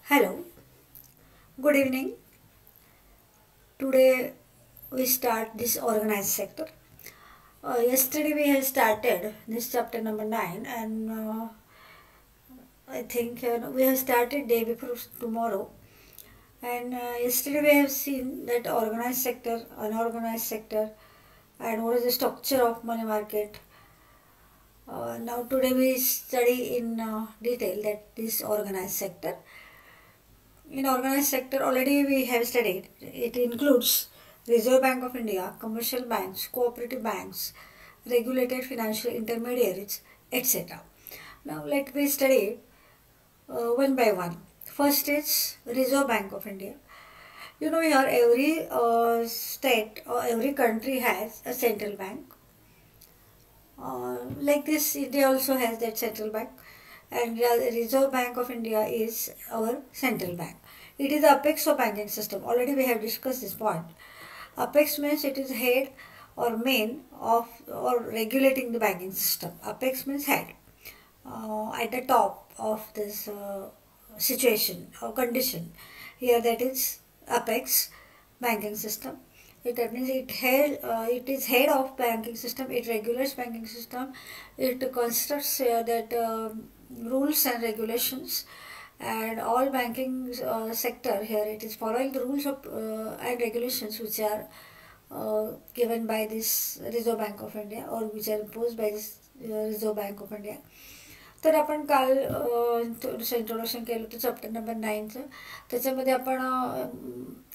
Hello, good evening. Today we start this organized sector. Yesterday we have started this chapter number 9, and I think we have started day before tomorrow. And yesterday we have seen that organized sector, unorganized sector, and what is the structure of money market. Now today we study in detail that this organized sector. In organized sector, already we have studied. It includes Reserve Bank of India, commercial banks, cooperative banks, regulated financial intermediaries, etc. Now let me study one by one. First is Reserve Bank of India. You know, here every state or every country has a central bank. Like this, India also has that central bank, and the Reserve Bank of India is our central bank. It is the apex of banking system. Already we have discussed this point. Apex means it is head or main of or regulating the banking system. Apex means head, at the top of this situation or condition. Here that is apex banking system. That means it is head of banking system. It regulates banking system. It constructs that rules and regulations, and all banking sector here it is following the rules of and regulations which are given by this Reserve Bank of India, or which are imposed by this Reserve Bank of India. तर आपण काल थोडंसं introduction केलं होतं chapter number 9चं. त्याच्यामध्ये आपण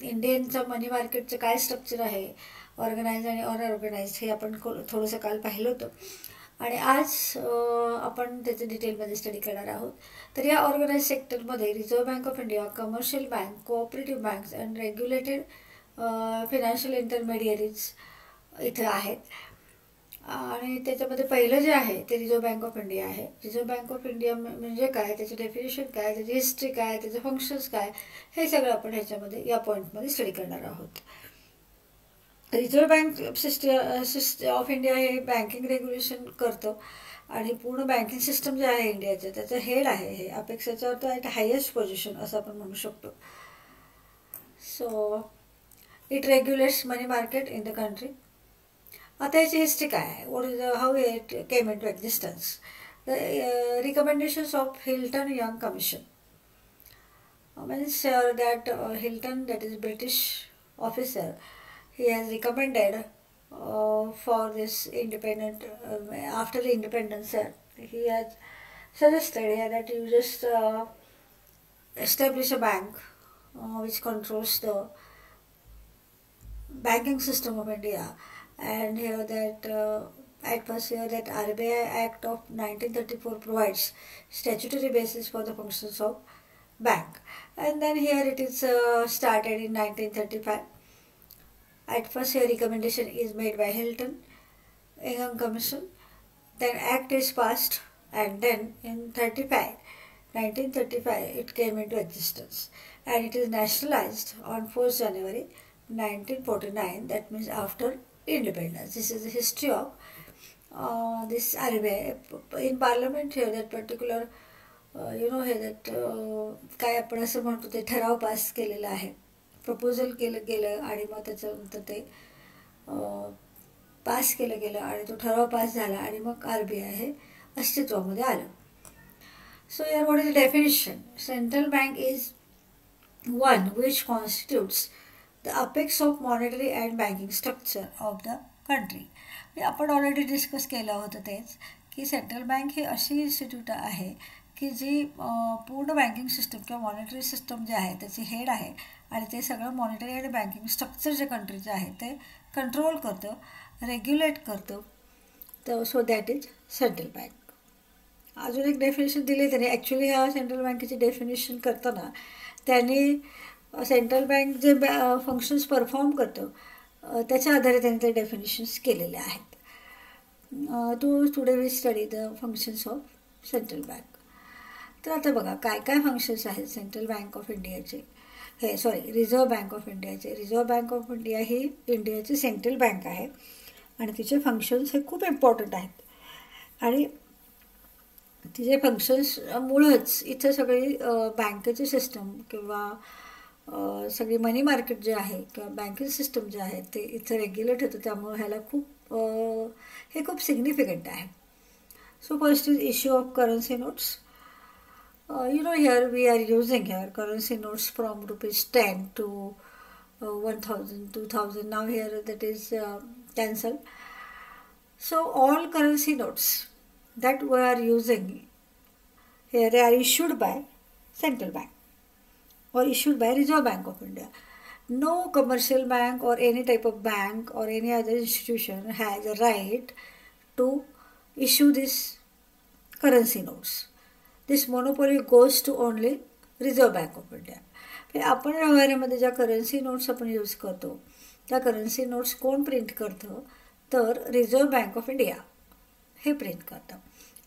इंडियनचं मनी मार्केटचं काय स्ट्रक्चर आहे, ऑर्गनाइज आणि अनऑर्गनाइज, हे आपण थोडंसं काल पाहिलं होतं. आणि आज आपण त्याचं डिटेलमध्ये स्टडी करणार आहोत. तर या ऑर्गनाइज सेक्टरमध्ये Reserve bank of India, commercial bank, cooperative banks and regulated financial intermediaries इथं आहेत. आणि त्याच्यामध्ये पहिलं जे आहे ते रिझर्व्ह बँक ऑफ इंडिया आहे. रिझर्व्ह बँक ऑफ इंडिया म्हणजे काय, त्याची डेफिनेशन काय, त्याची हिस्ट्री काय, त्याचे फंक्शन्स काय, हे सगळं आपण ह्याच्यामध्ये या पॉईंटमध्ये स्टडी करणार आहोत. Reserve bank system of India हे बँकिंग रेग्युलेशन करतं, आणि पूर्ण बँकिंग सिस्टम जे आहे इंडियाचं त्याचं हेड आहे. हे अपेक्षाच्या अर्थ ॲट हायेस्ट पोझिशन असं आपण म्हणू शकतो. So it regulates money market in the country. आता याची हिस्ट्री काय आहे, what is how it came into existence. The recommendations of Hilton Young commission means that Hilton, that is British officer, he has recommended for this independent after the independence, he has suggested here that you just establish a bank which controls the banking system of India. And here that at first here that RBI Act of 1934 provides statutory basis for the functions of bank. And then here it is started in 1935. At first here recommendation is made by Hilton Young Commission. Then Act is passed, and then in 1935 it came into existence, and it is nationalized on 4th January 1949. That means after independence. This is the history of this RBI. In parliament here that particular हे that काय आपण असं म्हणतो ते ठराव pass केलेला आहे, proposal केलं गेलं, आणि मग त्याच्यानंतर ते पास केलं गेलं, आणि तो ठराव पास झाला, आणि मग RBI हे अस्तित्वामध्ये आलं. सो यार what is the definition. Central bank is one which constitutes the apex of monetary and banking structure of the country. आपण ऑलरेडी डिस्कस केलं होतं तेच, की सेंट्रल बँक ही अशी इन्स्टिट्यूट आहे की जी पूर्ण बँकिंग सिस्टम किंवा मॉनिटरी सिस्टम जे आहे त्याची हेड आहे, आणि ते सगळं मॉनिटरी आणि बँकिंग स्ट्रक्चर जे कंट्रीचं आहे ते कंट्रोल करतं, रेग्युलेट करतं. तर so that is central bank. अजून एक डेफिनेशन दिली त्याने. ॲक्च्युली ह्या सेंट्रल बँकेची डेफिनेशन करताना त्यांनी सेंट्रल बँक जे फंक्शन्स परफॉर्म करतं त्याच्या आधारे त्यांनी ते डेफिनेशन्स केलेले आहेत. Today we study the functions of central bank. तर आता बघा काय काय फंक्शन्स आहेत सेंट्रल बँक ऑफ इंडियाचे, रिझर्व्ह बँक ऑफ इंडियाचे. रिझर्व्ह बँक ऑफ इंडिया ही इंडियाची सेंट्रल बँक आहे, आणि तिचे फंक्शन्स हे खूप इम्पॉर्टंट आहेत. आणि तिचे फंक्शन्स मुळंच इथं सगळी बँकेची सिस्टम किंवा सगळी मनी मार्केट जे आहे किंवा बँकिंग सिस्टम जे आहे ते इथं रेग्युलेट होतं, त्यामुळे ह्याला खूप हे खूप सिग्निफिकंट आहे. So first is issue of currency notes. Here we are using here currency notes from rupees 10 to 1000, 2000. Now here that is cancelled. So all currency notes that we are using here, they are issued by central bank or issued by Reserve Bank of India. No commercial bank or any type of bank or any other institution has a right to issue these currency notes. This monopoly goes to only Reserve Bank of India. आपण व्यवहारामध्ये ज्या currency notes आपण use करतो त्या currency notes कोण print करतं तर reserve bank of India हे प्रिंट करतं.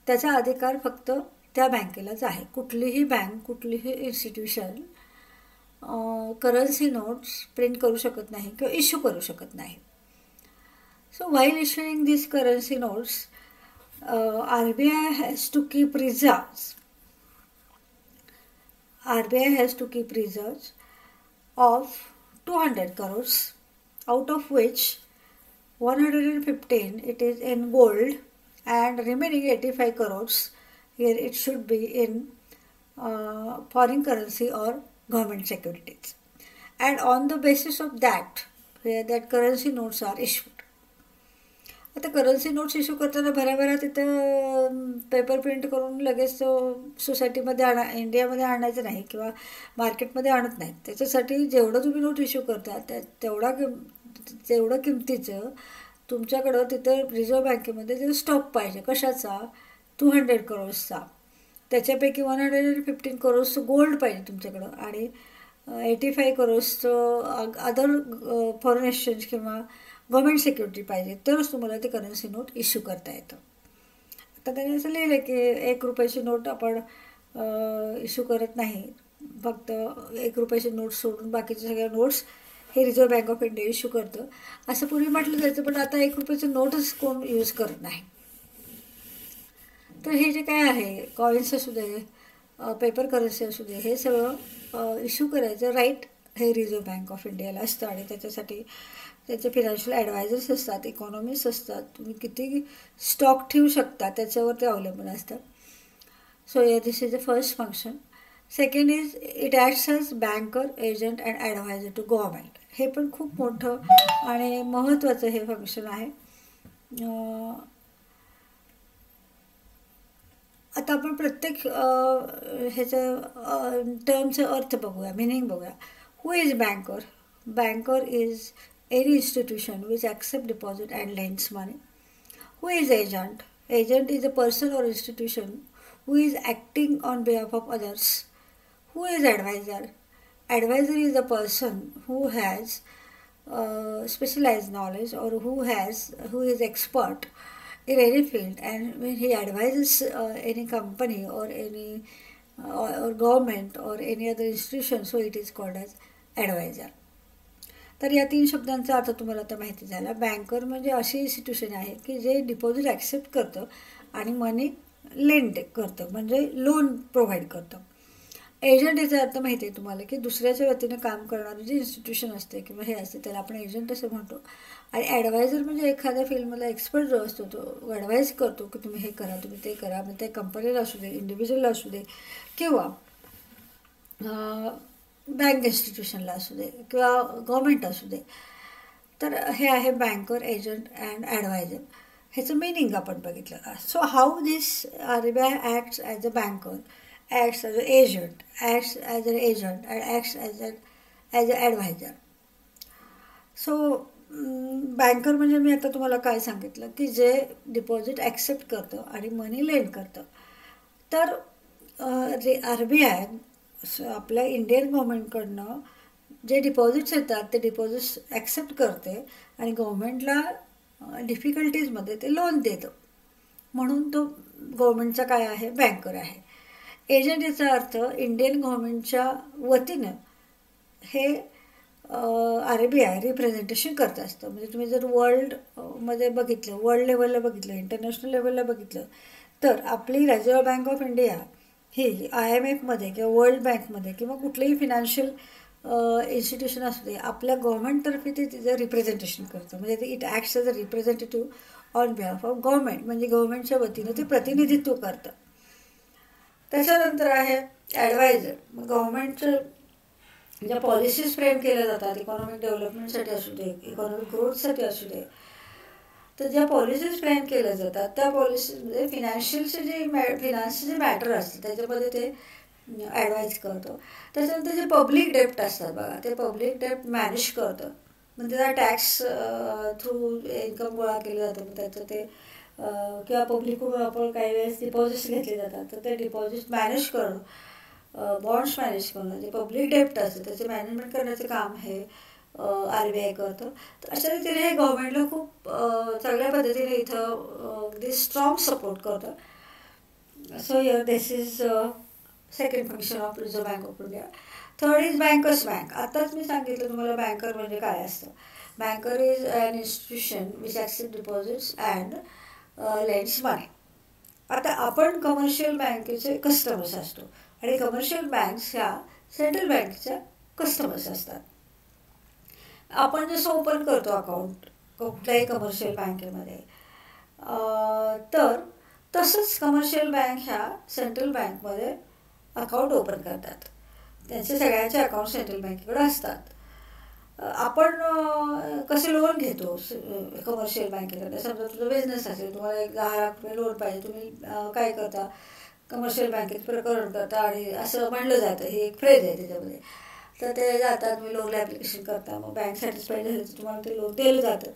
त्याचा अधिकार फक्त त्या बँकेलाच आहे. कुठलीही बँक कुठलीही इन्स्टिट्यूशन करन्सी नोट्स प्रिंट करू शकत नाही किंवा इश्यू करू शकत नाही. So while issuing this currency notes RBI has to keep reserves. RBI has to keep reserves of 200 crores, out of which 115 it is in gold and remaining 85 crores here it should be in foreign currency or government securities. And on the basis of that, that currency notes are issued. आता currency notes issue करताना भराभरा तिथं paper print करून लगेच सोसायटीमध्ये इंडियामध्ये आणायचं नाही किंवा मार्केटमध्ये आणत नाहीत. त्याच्यासाठी जेवढं तुम्ही नोट इश्यू करता तेवढं किमतीचं तुमच्याकडं तिथं रिझर्व्ह बँकेमध्ये ते स्टॉक पाहिजे. कशाचा? 200 करोड्सचा. त्याच्यापैकी 115 करोड्सचं गोल्ड पाहिजे तुमच्याकडं आणि 85 करोड्सचं अदर फॉरेन एक्सचेंज किंवा गव्हर्मेंट सिक्युरिटी पाहिजे, तरच तुम्हाला ते करन्सी नोट इश्यू करता येतं. आता त्याने असं लिहिलं की 1 रुपयाची नोट आपण इश्यू करत नाही, फक्त 1 रुपयाची नोट सोडून बाकीच्या सगळ्या नोट्स हे reserve bank of India issue करतं असं पूर्वी म्हटलं जायचं. पण आता 1 रुपयाचं नोटच कोण यूज करत नाही. तर हे जे काय आहे कॉइन्स असू दे पेपर करन्सी असू दे हे सगळं इश्यू करायचं राईट हे रिझर्व्ह बँक ऑफ इंडियाला असतं आणि त्याच्यासाठी त्याचे फिनान्शियल ॲडवायझर्स असतात, इकॉनॉमिस्ट असतात. तुम्ही किती स्टॉक ठेवू शकता त्याच्यावर ते अवलंबून असतात. So this is the first function. Second is it acts as banker agent and adviser to government. हे पण खूप मोठं आणि महत्त्वाचं हे फंक्शन आहे. आता आपण प्रत्येक ह्याचं टर्मचा अर्थ बघूया, मिनिंग बघूया. Who is banker? Banker is any institution which accepts deposit and lends money. Who is agent? Agent is a person or institution who is acting on behalf of others. Who is advisor? Advisor is a person who has specialized knowledge or who is expert in any field, and when he advises any company or any or government or any other institution, so it is called as advisor. तर या 3 शब्दांचा अर्थ तुम्हाला आता माहिती झाला. Banker म्हणजे अशी इन्स्टिट्यूशन आहे की जे डिपॉझिट ॲक्सेप्ट करतं आणि मनी लेंड करतं, म्हणजे लोन प्रोव्हाइड करतं. एजंट याचा अर्थ माहिती आहे तुम्हाला की दुसऱ्याच्या वतीनं काम करणारं जे इन्स्टिट्यूशन असते किंवा हे असते त्याला आपण एजंट असं म्हणतो. आणि ॲडवायझर म्हणजे एखाद्या फील्डमधला एक्सपर्ट जो असतो तो ॲडवाईज करतो की तुम्ही हे करा, तुम्ही ते करा. मग ते कंपनीला असू दे, इंडिव्हिज्युअलला असू दे किंवा बँक इन्स्टिट्यूशनला असू दे किंवा गव्हर्मेंट असू दे. तर हे आहे बँकर एजंट अँड ॲडवायझर. ह्याचं मिनिंग आपण बघितलं. So how this RBI acts as a banker, acts as a agent, acts as a agent and acts as a adviser. So banker म्हणजे मी आता तुम्हाला काय सांगितलं की जे डिपॉझिट ॲक्सेप्ट करतं आणि मनी लेंड करतं. तर RBI आपल्या इंडियन गव्हर्मेंटकडनं जे डिपॉझिट्स येतात ते डिपॉझिट्स ॲक्सेप्ट करते आणि गव्हर्मेंटला डिफिकल्टीजमध्ये ते लोन देतं. म्हणून तो गव्हर्मेंटचा काय आहे? बँकर आहे. एजंट याचा अर्थ इंडियन गव्हर्मेंटच्या वतीनं हे RBI रिप्रेझेंटेशन करत असतं. म्हणजे तुम्ही जर वर्ल्डमध्ये बघितलं, वर्ल्ड लेवलला बघितलं, इंटरनॅशनल लेवलला बघितलं तर आपली रिझर्व्ह बँक ऑफ इंडिया ही IMFमध्ये किंवा वर्ल्ड बँकमध्ये किंवा कुठलेही फिनान्शियल इन्स्टिट्यूशन असू दे, आपल्या गव्हर्नमेंटतर्फे ते तिचं रिप्रेझेंटेशन करतं. म्हणजे ते it acts as a representative on behalf of government. म्हणजे गव्हर्नमेंटच्या वतीनं ते प्रतिनिधित्व करतं. त्याच्यानंतर आहे ॲडवायझर. मग गव्हर्नमेंटचं ज्या पॉलिसीज फ्रेम केल्या जातात, इकॉनॉमिक डेव्हलपमेंटसाठी असू दे, इकॉनॉमिक ग्रोथसाठी असू दे, तर ज्या पॉलिसीज फ्रेम केल्या जातात त्या पॉलिसीजमध्ये फिनान्सचे जे मॅटर असतं त्याच्यामध्ये ते ॲडवाईज करतो. त्याच्यानंतर जे पब्लिक डेप्ट असतात बघा, ते पब्लिक डेप्ट मॅनेज करतं. म्हणजे त्याचा टॅक्स थ्रू इन्कम गोळा केलं जातं, मग त्याचं ते किंवा पब्लिककडून आपण काही वेळेस डिपॉझिट्स घेतले जातात, तर ते डिपॉझिट मॅनेज करणं, बॉन्ड्स मॅनेज करणं, जे पब्लिक डेप्ट असतं त्याचे मॅनेजमेंट करण्याचं काम हे RBI करतं. तर अशा रीतीने हे गव्हर्नमेंटला खूप चांगल्या पद्धतीने इथं अगदी स्ट्रॉंग सपोर्ट करतं. So here this is second function of Reserve bank of India. Third is bankers bank. आताच मी सांगितलं तुम्हाला बँकर म्हणजे काय असतं. Banker is an institution which accept deposits and lends money. आता आपण कमर्शियल बँकेचे कस्टमर्स असतो आणि कमर्शियल बँक्स ह्या सेंट्रल बँकेच्या कस्टमर्स असतात. आपण जसं ओपन करतो अकाउंट कुठल्याही कमर्शियल बँकेमध्ये, तर तसंच कमर्शियल बँक ह्या सेंट्रल बँकमध्ये अकाउंट ओपन करतात. त्यांचे सगळ्यांचे अकाउंट सेंट्रल बँकेकडे असतात. आपण कसे लोन घेतो कमर्शियल बँकेकडे. समजा तुझा बिझनेस असेल, तुम्हाला 10 लाख रुपये लोन पाहिजे, तुम्ही काय करता, कमर्शियल बँकेत प्रकरण करता आणि असं म्हणलं जातं, ही एक फ्रेज आहे त्याच्यामध्ये. तर ते जातात, तुम्ही लोनला ॲप्लिकेशन करता, मग बँक सॅटिस्फाईड झाली तर तुम्हाला ते लोन दिलं जातं.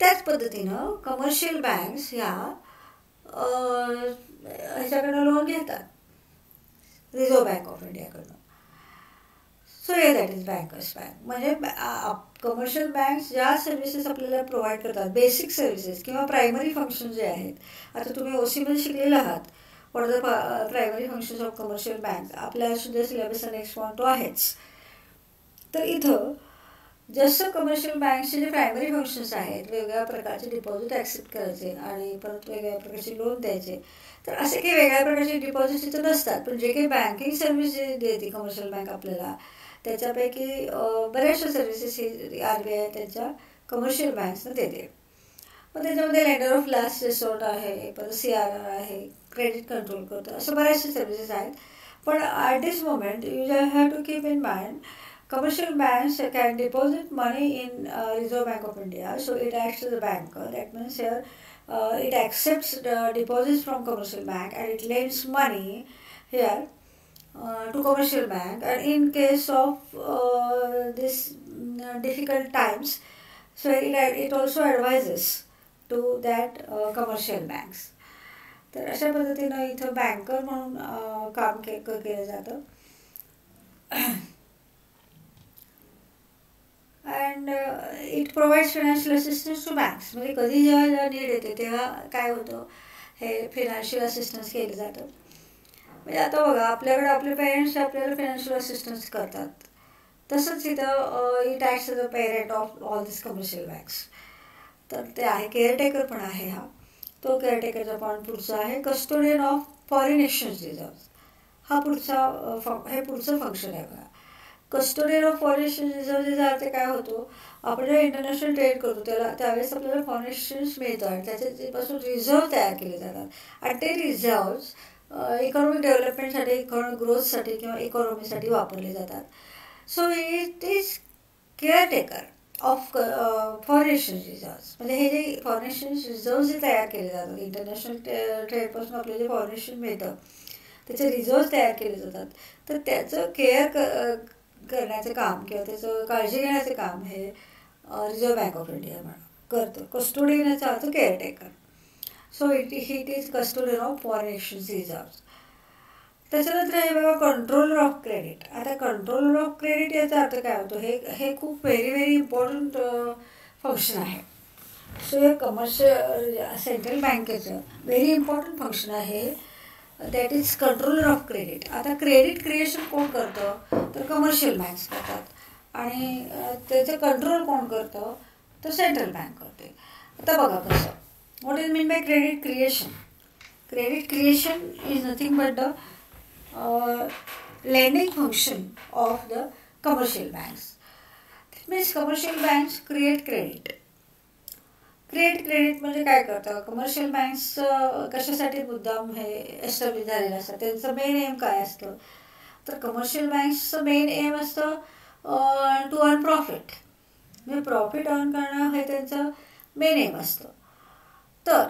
त्याच पद्धतीनं कमर्शियल बँक्स ह्या ह्याच्याकडनं लोन घेतात रिझर्व्ह बँक ऑफ इंडियाकडनं. सो हे दॅट इज बँकर्स बँक. म्हणजे कमर्शियल बँक्स ज्या सर्व्हिसेस आपल्याला प्रोव्हाइड करतात, बेसिक सर्व्हिसेस किंवा प्रायमरी फंक्शन जे आहेत. आता तुम्ही OC मध्ये शिकलेले आहात, what are the primary functions of commercial bank. आपल्या सुद्धा सिलेबसचा नेक्स्ट पॉईंट तो आहेच. तर इथं जसं कमर्शियल बँकचे जे प्रायमरी फंक्शन्स आहेत, वेगवेगळ्या प्रकारचे डिपॉझिट ॲक्सेप्ट करायचे आणि परत वेगवेगळ्या प्रकारचे लोन द्यायचे, तर असे काही वेगळ्या प्रकारचे डिपॉझिट इथं नसतात. पण जे काही बँकिंग सर्व्हिस जे देते कमर्शियल बँक आपल्याला, त्याच्यापैकी बऱ्याचशा सर्व्हिसेस ही RBI त्यांच्या कमर्शियल बँक्सना देते. मग त्याच्यामध्ये लेंडर ऑफ लास्ट रिसॉर्ट आहे, परत CRR आहे, क्रेडिट कंट्रोल करतो, असं बऱ्याचशा सर्व्हिसेस आहेत. पण at this moment you have to keep in mind commercial banks can deposit money in Reserve Bank of India, so it acts as a banker. That means here it accepts the deposits from commercial bank and it lends money here to commercial bank. And in case of this difficult times, so it also advises to that commercial banks. तर अशा पद्धतीनं इथं banker म्हणून काम केलं जातं. And it provides financial assistance to banks. म्हणजे कधी जेव्हा नीड येते तेव्हा काय होतं, हे फायनान्शियल असिस्टन्स केलं जातं. म्हणजे आता बघा, आपल्याकडे आपले पेरेंट्स आपल्याला फायनान्शियल असिस्टन्स करतात, तसंच इथं it acts as a parent of all this commercial banks. तर ते आहे केअरटेकर पण आहे. तो केअरटेकरचा पॉईंट पुढचा आहे custodian of foreign exchange reserve. हे पुढचं फंक्शन आहे बघा. Custodian of foreign exchange reserve अर्थ काय होतो, आपण जेव्हा इंटरनॅशनल ट्रेड करतो त्यावेळेस आपल्याला फॉरेन एक्सचेंज मिळतं आणि त्याच्यापासून रिझर्व्ह तयार केले जातात. आणि ते रिझर्व्ह इकॉनॉमिक डेव्हलपमेंटसाठी, इकॉनॉमिक ग्रोथसाठी किंवा इकॉनॉमीसाठी वापरले जातात. So it is caretaker of foreign exchange reserve. म्हणजे हे जे फॉरेन एक्सचेंज रिझर्व्ह जे तयार केले जातात, इंटरनॅशनल ट्रेडपासून आपल्याला जे फॉरेन एक्सचेंज मिळतं त्याचे रिझर्व्ह तयार केले जातात, तर त्याचं केअर करण्याचं काम किंवा त्याचं काळजी घेण्याचं काम हे रिझर्व्ह बँक ऑफ इंडिया करतं. कस्टोडियन याचा अर्थ caretaker. So it is custodian of foreign exchange reserve. त्याच्यानंतर आहे बघा कंट्रोलर ऑफ क्रेडिट. आता कंट्रोलर ऑफ क्रेडिट याचा अर्थ काय होतो, हे खूप व्हेरी इम्पॉर्टंट फंक्शन आहे. सो हे कमर्शियल सेंट्रल बँकेचं व्हेरी इम्पॉर्टंट फंक्शन आहे, that is controller of credit. आता क्रेडिट क्रिएशन कोण करतं, तर कमर्शियल बँक्स करतात आणि त्याचं कंट्रोल कोण करतं, तर सेंट्रल बँक करते. आता बघा कसं, what is mean by credit creation. Credit creation is nothing but the lending function of the commercial banks. That means commercial banks create credit. Create credit म्हणजे काय करतं, कमर्शियल बँक्स कशासाठी मुद्दाम हे एस्टॅब्लिश झालेलं असतं, त्यांचं मेन एम काय असतं, तर कमर्शियल बँक्सचं मेन एम असतं टू अर्न प्रॉफिट, म्हणजे प्रॉफिट अर्न करणं हे त्यांचं मेन एम असतं. तर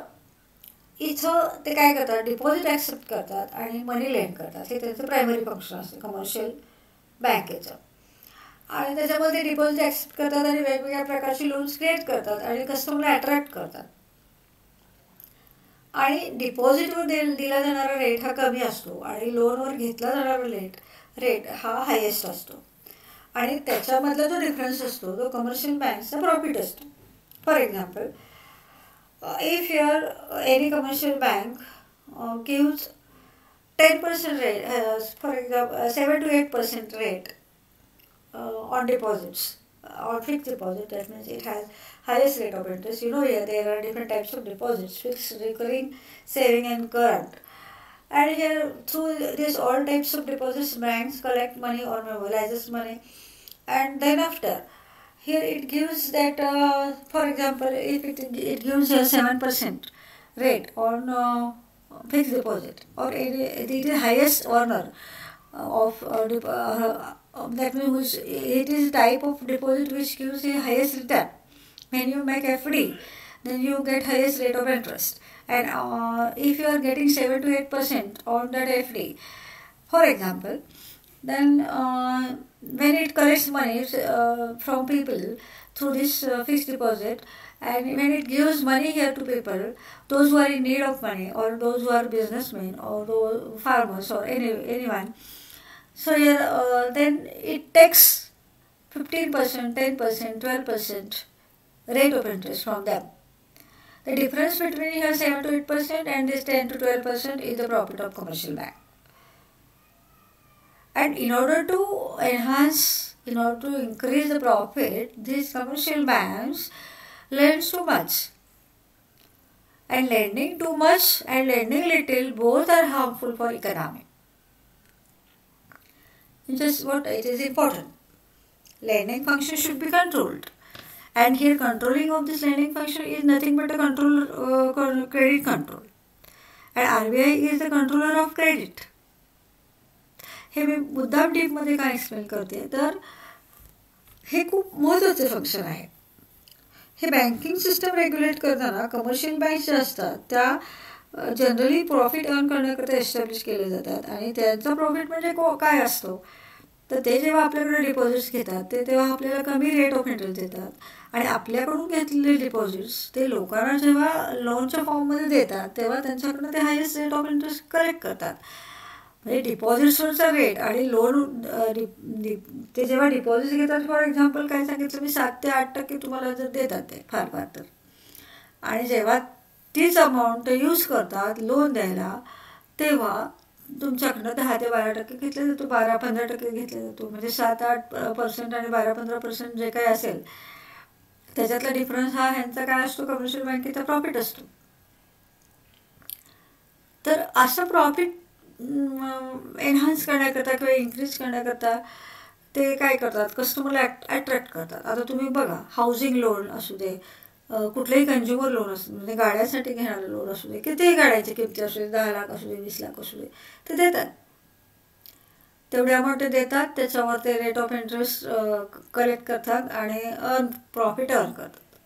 इथं ते काय करतात, डिपॉझिट ॲक्सेप्ट करतात आणि मनी लेंड करतात, हे त्यांचं प्रायमरी फंक्शन असतं कमर्शियल बँकेचं. आणि त्याच्यामध्ये डिपॉझिट ॲक्सेप्ट करतात आणि वेगवेगळ्या प्रकारची लोन्स क्रिएट करतात आणि कस्टमरला अट्रॅक्ट करतात. आणि डिपॉझिटवर दिला जाणारा रेट हा कमी असतो आणि लोनवर घेतला जाणारा रेट हा हायेस्ट असतो. आणि त्याच्यामधला जो डिफरन्स असतो तो कमर्शियल बँकचा प्रॉफिट असतो. For example, if any commercial bank gives 10% rate, for example 7 to 8% rate on deposits, on fixed deposit, that means it has highest rate of interest. Here there are different types of deposits: fixed, recurring, saving and current. And here through these all types of deposits, banks collect money or mobilizes money, and then after here it gives that for example, if it gives a 7% rate on fixed deposit, or it is the highest earner of that means it is type of deposit which gives the highest return. When you make FD, then you get highest rate of interest, and if you are getting 7 to 8% on that FD, for example, then when it collects money from people through this fixed deposit, and when it gives money here to people, those who are in need of money, or those who are businessmen, or those farmers, or anyone, so here then it takes 15%, 10%, 12% rate of interest from them. The difference between here 7 to 8% and this 10 to 12% is the profit of commercial bank. And in order to increase the profit, these commercial banks lend too much. And lending too much and lending little, both are harmful for economy. Just what it is important. Lending function should be controlled. And here controlling of this lending function is nothing but a credit control. And RBI is the controller of credit. हे मी मुद्दाम डीपमध्ये काय explain करते, तर हे खूप महत्त्वाचे function आहे. हे बँकिंग सिस्टम रेग्युलेट करताना कमर्शियल बँक्स ज्या असतात त्या जनरली प्रॉफिट अर्न करण्याकरता एस्टॅब्लिश केले जातात. आणि त्यांचा प्रॉफिट म्हणजे काय असतो, तर ते जेव्हा आपल्याकडे डिपॉझिट्स घेतात ते तेव्हा आपल्याला कमी रेट ऑफ इंटरेस्ट देतात, आणि आपल्याकडून घेतलेले डिपॉझिट्स ते लोकांना जेव्हा लोनच्या फॉर्ममध्ये देतात तेव्हा त्यांच्याकडनं ते highest rate of interest collect करतात. म्हणजे डिपॉझिट्सवरचा रेट आणि लोन ते जेव्हा डिपॉझिट घेतात, फॉर एक्झाम्पल काय सांगितलं मी, 7 ते 8% तुम्हाला जर देतात ते फार तर, आणि जेव्हा तीच अमाऊंट ते यूज करतात लोन द्यायला तेव्हा तुमच्याकडनं 10 ते 12% घेतले जातो, 12-15% घेतले जातो. म्हणजे 7-8% आणि 12-15% जे काही असेल त्याच्यातला डिफरन्स हा ह्यांचा काय असतो, कमर्शियल बँकेचा प्रॉफिट असतो. तर असं प्रॉफिट एनहान्स करण्याकरता किंवा इन्क्रीज करण्याकरता ते काय करतात, कस्टमरला अट्रॅक्ट करतात. आता तुम्ही बघा, हाऊसिंग लोन असू दे, कुठलेही कन्झ्युमर लोन असू दे, म्हणजे गाड्यासाठी घेणारं लोन असू दे, कितीही गाड्याची किमती असू दे, 10 लाख असू दे, 20 लाख असू दे, ते देतात. तेवढी अमाऊंट ते देतात, त्याच्यावर ते रेट ऑफ इंटरेस्ट कलेक्ट करतात आणि प्रॉफिट अर्न करतात.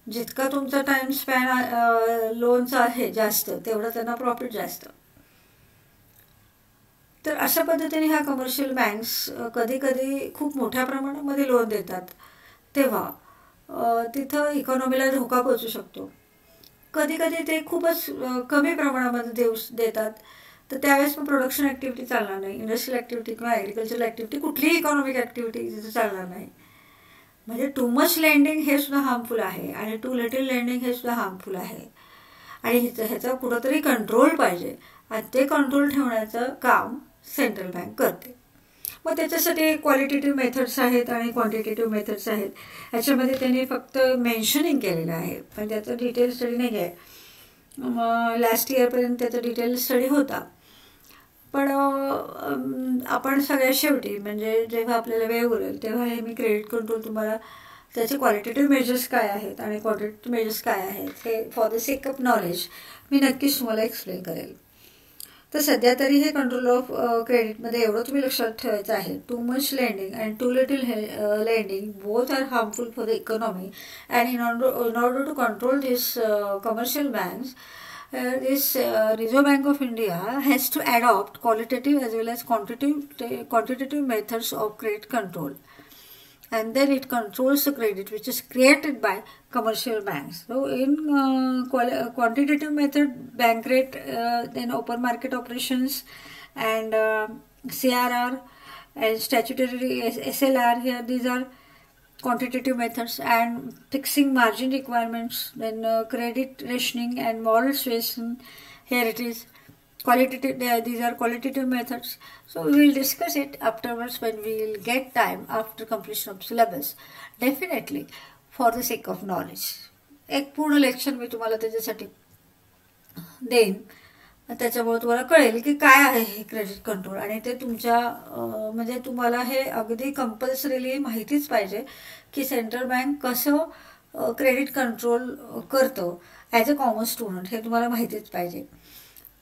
जितका तुमचा टाईम स्पॅन लोनचा आहे जास्त, तेवढं त्यांना प्रॉफिट जास्त. तर अशा पद्धतीने ह्या कमर्शियल बँक्स कधी कधी खूप मोठ्या प्रमाणामध्ये लोन देतात, तेव्हा तिथं इकॉनॉमीला धोका पोचू शकतो. कधी कधी ते खूपच कमी प्रमाणामध्ये देतात, तर त्यावेळेस मग प्रोडक्शन ॲक्टिव्हिटी चालणार नाही, इंडस्ट्रियल ॲक्टिव्हिटी किंवा ॲग्रिकल्चरल ॲक्टिव्हिटी, कुठलीही इकॉनॉमिक ॲक्टिव्हिटी तिथे चालणार नाही. म्हणजे टू मच लेंडिंग हे सुद्धा हार्मफुल आहे आणि टू लिटिल लेंडिंग हे सुद्धा हार्मफुल आहे. आणि ह्याचा कुठंतरी कंट्रोल पाहिजे, आणि ते कंट्रोल ठेवण्याचं काम सेंट्रल बँक करते. मग त्याच्यासाठी क्वालिटेटिव्ह मेथड्स आहेत आणि क्वांटिटेटिव्ह मेथड्स आहेत. ह्याच्यामध्ये त्यांनी फक्त मेन्शनिंग केलेलं आहे, पण त्याचं डिटेल स्टडी नाही आहे. लास्ट इयरपर्यंत त्याचा डिटेल स्टडी होता. पण आपण सगळ्यात शेवटी म्हणजे जेव्हा आपल्याला वेळ उरेल तेव्हा हे मी क्रेडिट कंट्रोल तुम्हाला त्याचे क्वालिटेटिव्ह मेजर्स काय आहेत आणि क्वांटिटेटिव्ह मेजर्स काय आहेत हे for the sake of knowledge मी नक्कीच तुम्हाला एक्सप्लेन करेल. तर सध्या तरी हे कंट्रोल ऑफ क्रेडिटमध्ये एवढं तुम्ही लक्षात ठेवायचं आहे, too much lending and too little lending both are harmful for the economy and in order to control this commercial banks this Reserve Bank of India has to adopt qualitative as well as quantitative methods of credit control, and then it controls the credit which is created by commercial banks. So in quantitative method, bank rate, then open market operations and CRR and statutory SLR, here these are quantitative methods, and fixing margin requirements, then credit rationing and model suasion, here it is qualitative, these are qualitative methods. So we will discuss it afterwards when we will get time after completion of syllabus, definitely for the sake of knowledge. एक पूर्ण lecture मी तुम्हाला त्याच्यासाठी देईन, त्याच्यामुळे तुम्हाला कळेल की काय आहे हे क्रेडिट कंट्रोल, आणि ते तुमच्या म्हणजे तुम्हाला हे अगदी कंपल्सरीली माहितीच पाहिजे की सेंट्रल बँक कसं क्रेडिट कंट्रोल करतं ॲज अ कॉमन स्टुडंट, हे तुम्हाला माहितीच पाहिजे.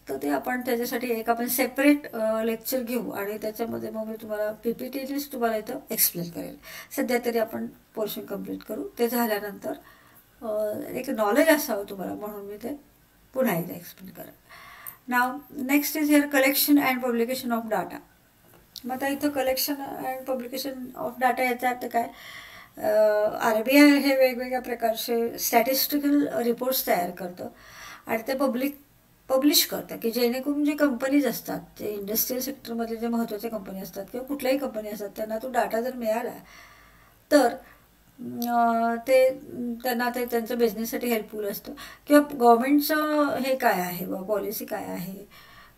तर ते आपण त्याच्यासाठी आपण सेपरेट लेक्चर घेऊ आणि त्याच्यामध्ये मग मी तुम्हाला PPTनेच तुम्हाला इथं एक्सप्लेन करेल. सध्या तरी आपण पोर्शन कंप्लीट करू, ते झाल्यानंतर एक नॉलेज असावं तुम्हाला म्हणून मी ते पुन्हा एकदा एक्सप्लेन करेन. Now next is here collection and publication of data. मग आता इथं collection and publication of data याचा अर्थ काय, RBI हे वेगवेगळ्या प्रकारचे स्टॅटिस्टिकल रिपोर्ट्स तयार करतं आणि ते पब्लिश करतं की जेणेकरून जे कंपनीज असतात, जे इंडस्ट्रियल सेक्टरमधले जे महत्त्वाचे कंपनी असतात किंवा कुठल्याही कंपनी असतात, त्यांना तो डाटा जर मिळाला तर ते त्यांना ते त्यांच्या बिझनेससाठी हेल्पफुल असतं. किंवा गव्हर्मेंटचं हे काय आहे व पॉलिसी काय आहे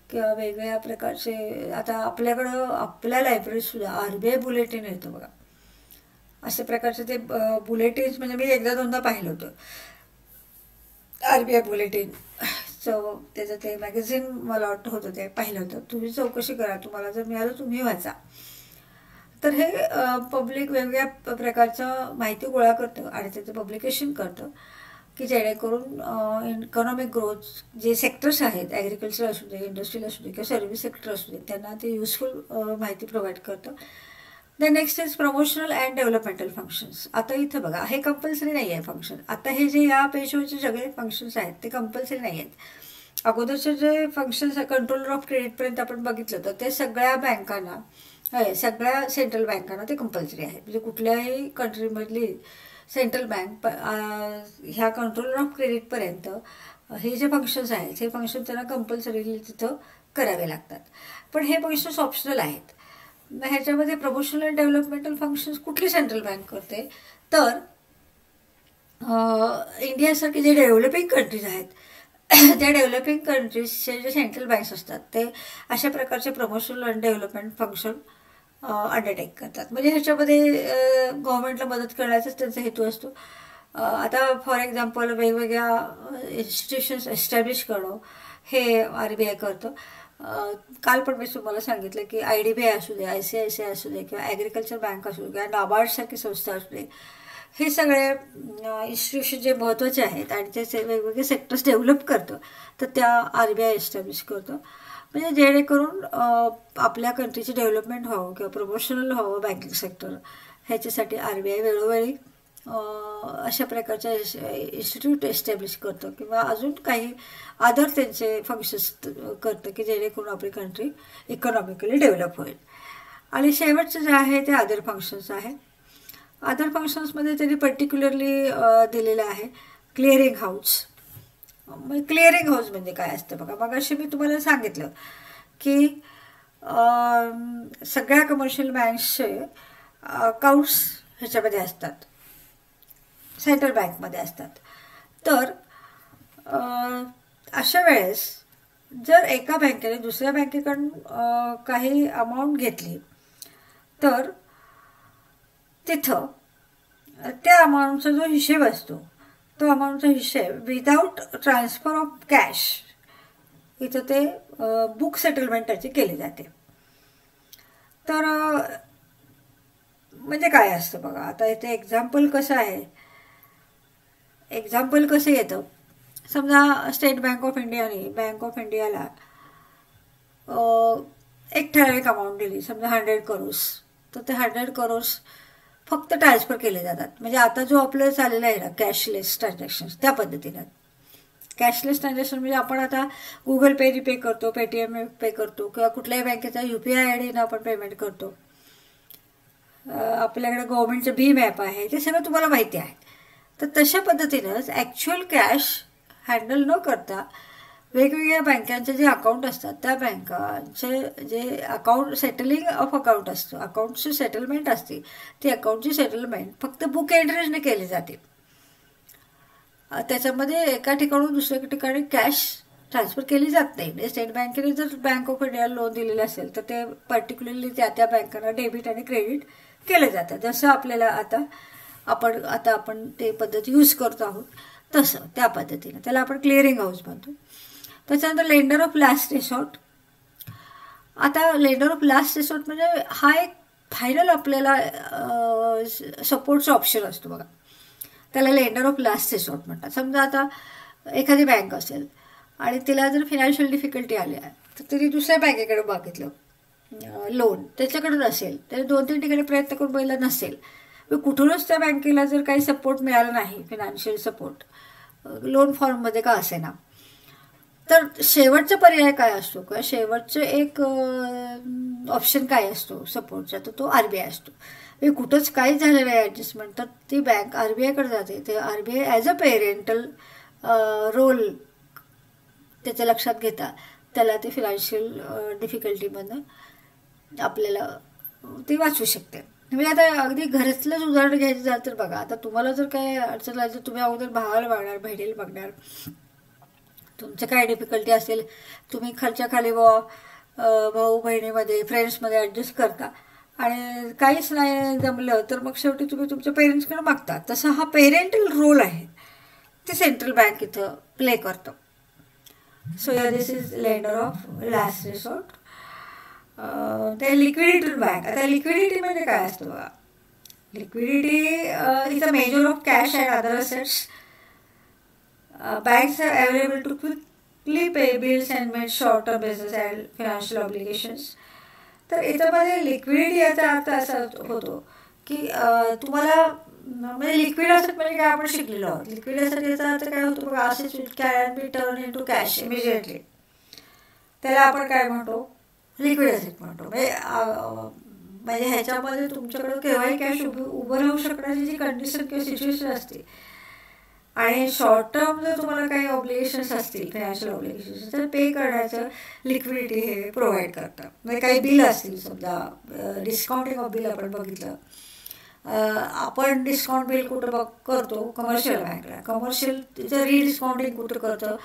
किंवा वेगवेगळ्या प्रकारचे, आता आपल्याकडं आपल्या लायब्ररीतसुद्धा RBI बुलेटिन येतं बघा, अशा प्रकारचे ते बुलेटिन्स म्हणजे मी एकदा दोनदा पाहिलं होतं RBI बुलेटिन. सो त्याचं ते मॅगझिन मला वाटतं होतं, ते पाहिलं होतं. तुम्ही चौकशी करा, तुम्हाला जर मिळालं तुम्ही वाचा. तर हे पब्लिक वेगवेगळ्या प्रकारचं माहिती गोळा करतं आणि त्याचं पब्लिकेशन करतं की जेणेकरून इकॉनॉमिक ग्रोथ जे सेक्टर्स आहेत, ॲग्रिकल्चर असू दे, इंडस्ट्रियल असू दे किंवा सर्व्हिस सेक्टर असू दे, त्यांना ते युजफुल माहिती प्रोव्हाइड करतं. The next is promotional and developmental functions. आता इथं बघा हे कंपल्सरी नाही आहे फंक्शन. आता हे जे या पेजवरचे सगळे फंक्शन्स आहेत ते कंपल्सरी नाही आहेत. अगोदरचे जे फंक्शन्स कंट्रोलर ऑफ क्रेडिटपर्यंत आपण बघितलं तर ते सगळ्या बँकांना, सगळ्या सेंट्रल बँकांना ते कंपल्सरी आहे. म्हणजे कुठल्याही कंट्रीमधली सेंट्रल बँक ह्या कंट्रोलर ऑफ क्रेडिटपर्यंत हे जे फंक्शन्स आहेत हे फंक्शन त्यांना कंपल्सरीली तिथं करावे लागतात. पण हे फंक्शन्स ऑप्शनल आहेत. ह्याच्यामध्ये प्रमोशनल अँड डेव्हलपमेंटल फंक्शन्स कुठली सेंट्रल बँक करते, तर इंडियासारखे जे डेव्हलपिंग कंट्रीज आहेत त्या डेव्हलपिंग कंट्रीजचे जे सेंट्रल बँक्स असतात ते अशा प्रकारचे promotional and development function undertake करतात. म्हणजे ह्याच्यामध्ये गव्हर्नमेंटला मदत करण्याचाच त्यांचा हेतू असतो. आता फॉर एक्झाम्पल वेगवेगळ्या इन्स्टिट्यूशन्स एस्टॅब्लिश करणं हे RBI करतं. काल पण मी तुम्हाला सांगितलं की IDBI असू दे, ICICI असू दे किंवा ॲग्रिकल्चर बँक असू दे किंवा नाबार्डसारखी संस्था असू दे, हे सगळे इन्स्टिट्यूशन जे महत्त्वाचे आहेत आणि ते वेगवेगळे सेक्टर्स डेव्हलप करतं तर त्या RBI एस्टॅब्लिश करतं. म्हणजे जेणेकरून आपल्या कंट्रीचे डेव्हलपमेंट व्हावं किंवा प्रमोशनल व्हावं बँकिंग सेक्टर, ह्याच्यासाठी RBI वेळोवेळी अशा प्रकारच्या इन्स्टिट्यूट एस्टॅब्लिश करतं किंवा अजून काही अदर त्यांचे फंक्शन्स करतं की जेणेकरून आपली कंट्री इकॉनॉमिकली डेव्हलप होईल. आणि शेवटचं जे आहे ते अदर फंक्शन्स आहे. अदर फंक्शन्समध्ये त्यांनी पर्टिक्युलरली दिलेलं आहे क्लिअरिंग हाऊस. मग क्लिअरिंग हाऊस म्हणजे काय असतं बघा, मग अशी मी तुम्हाला सांगितलं की सगळ्या कमर्शियल बँक्सचे अकाउंट्स ह्याच्यामध्ये असतात, सेंट्रल बँकमध्ये असतात. तर अशा वेळेस जर एका बँकेने दुसऱ्या बँकेकडून काही अमाऊंट घेतली तर तिथं त्या अमाऊंटचा जो हिशेब असतो तो अमाऊंटचा हिशेब विदाऊट ट्रान्सफर ऑफ कॅश इथं ते बुक सेटलमेंट त्याची केली जाते. तर म्हणजे काय असतं बघा, आता इथे एक्झाम्पल कसं आहे, एक्झाम्पल कसं येतं, समजा स्टेट बँक ऑफ इंडियाने बँक ऑफ इंडियाला एक ठराविक अमाऊंट दिली, समजा 100 करोड्स, तर ते 100 करोड्स फक्त ट्रान्सफर केले जातात. म्हणजे आता जो आपलं चाललेला आहे ना कॅशलेस ट्रान्झॅक्शन्स, त्या पद्धतीनं कॅशलेस ट्रान्झॅक्शन म्हणजे आपण आता गुगल पे पे करतो, पेटीएम पे करतो, किंवा कुठल्याही बँकेचा UPI ID आपण पेमेंट करतो. आपल्याकडे गव्हर्नमेंटचं भीम ॲप आहे, ते सगळं तुम्हाला माहिती आहे. तर तशा पद्धतीनंच ॲक्च्युअल कॅश हँडल न करता वेगवेगळ्या बँकांचे जे अकाउंट असतात, त्या बँकांचे जे अकाउंट सेटलिंग ऑफ अकाउंट असतो, अकाउंटची सेटलमेंट असते, ती अकाउंटची सेटलमेंट फक्त बुक एंट्रीजने केली जाते. त्याच्यामध्ये एका ठिकाणून दुसऱ्या ठिकाणी कॅश ट्रान्सफर केली जात नाही. म्हणजे स्टेट बँकेने जर बँक ऑफ इंडियाला लोन दिलेलं असेल तर ते पर्टिक्युलरली त्या बँकांना डेबिट आणि क्रेडिट केलं जातं. जसं आपल्याला आता आपण ते पद्धत यूज करतो आहोत तसं त्या पद्धतीनं, त्याला आपण क्लिअरिंग हाऊस म्हणतो. त्याच्यानंतर लेंडर ऑफ लास्ट रिसॉर्ट. आता लेंडर ऑफ लास्ट रिसॉर्ट म्हणजे हा एक फायनल आपल्याला सपोर्टचा ऑप्शन असतो बघा, त्याला लेंडर ऑफ लास्ट रिसॉर्ट म्हणतात. समजा आता एखादी बँक असेल आणि तिला जर फिनान्शियल डिफिकल्टी आल्या तर तिने दुसऱ्या बँकेकडे मागितलं लोन, त्याच्याकडे नसेल, तर 2-3 ठिकाणी प्रयत्न करून पहिला नसेल, कुठूनच त्या बँकेला जर काही सपोर्ट मिळाला नाही, फिनान्शियल सपोर्ट लोन फॉर्ममध्ये का असे ना, तर शेवटचा पर्याय काय असतो किंवा शेवटचं एक ऑप्शन काय असतो सपोर्टचा, तर तो RBI असतो. म्हणजे कुठंच काहीच झालेलं आहे ॲडजस्टमेंट तर ती बँक RBIकडे जाते. ते RBI as a parental role त्याच्या लक्षात घेता त्याला ते फिनान्शियल डिफिकल्टीमधनं आपल्याला ती वाचवू शकते. म्हणजे आता अगदी घरातलंच उदाहरण घ्यायचं झालं तर बघा, आता तुम्हाला जर काय अडचण आली तर तुम्ही अगोदर भावाला बघणार, बहिणीला बघणार, तुमचं काय डिफिकल्टी असेल तुम्ही खालच्या खाली भाऊ बहिणीमध्ये फ्रेंड्समध्ये ॲडजस्ट करता, आणि काहीच नाही जमलं तर मग शेवटी तुम्ही तुमच्या पेरेंट्सकडे मागता. तसा हा पेरेंटल रोल आहे ते सेंट्रल बँक इथं प्ले करतो. So this is lender of last resort. ते लिक्विडिटी बँक. आता लिक्विडिटी म्हणजे काय असतं बघा, liquidity is a measure of cash and other assets. Banks are available to quickly pay bills and meet short-term business and financial obligations. तर याच्यामध्ये liquidity याचा अर्थ असा होतो की तुम्हाला म्हणजे लिक्विड असेट म्हणजे काय आपण शिकलेलो आहोत. लिक्विड असेट याचा अर्थ काय होतो बघा, असेच can be turn into cash immediately, त्याला आपण काय म्हणतो, लिक्विड असेट म्हणतो. म्हणजे ह्याच्यामध्ये तुमच्याकडे केव्हाही कॅश उभं राहू शकण्याची जी कंडिशन किंवा सिच्युएशन असते, आणि शॉर्ट टर्म जर तुम्हाला काही ऑब्लिगेशन्स असतील, फायनान्शियल ऑब्लिगेशन्स, तर पे करण्याचं लिक्विडिटी हे प्रोव्हाइड करतं. म्हणजे काही बिल असतील, समजा डिस्काउंटिंग ऑफ बिल आपण बघितलं, आपण डिस्काउंट बिल कुठं करतो, कमर्शियल बँकला. कमर्शियलचं रिडिस्काउंटिंग कुठं करतं,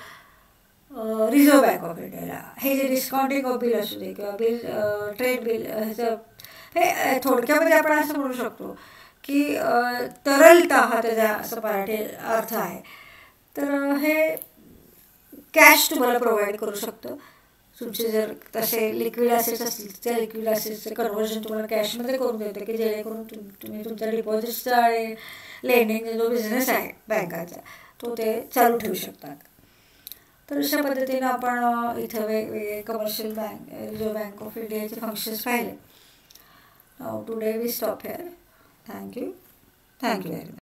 रिझर्व्ह बँक ऑफ इंडियाला. हे जे डिस्काउंटिंग ऑफ बिल असू दे किंवा बिल ट्रेड बिल, ह्याचं हे थोडक्यामध्ये आपण असं म्हणू शकतो की तरलता हा त्याचा असं मराठी अर्थ आहे. तर हे कॅश तुम्हाला प्रोव्हाइड करू शकतं. तुमचे जर तसे लिक्विड असेट्स असतील त्या लिक्विड असेट्सचं कन्व्हर्जन तुम्हाला कॅशमध्ये करून देतं, की जेणेकरून तुम्ही तुमच्या डिपॉझिट्सचा आणि लेंडिंगचा जो बिझनेस आहे बँकाचा तो ते चालू ठेवू शकतात. तर अशा पद्धतीनं आपण इथं वेगवेगळे commercial bank, reserve bank of इंडियाचे फंक्शन्स पाहिले. Today we stop here. Thank you very much.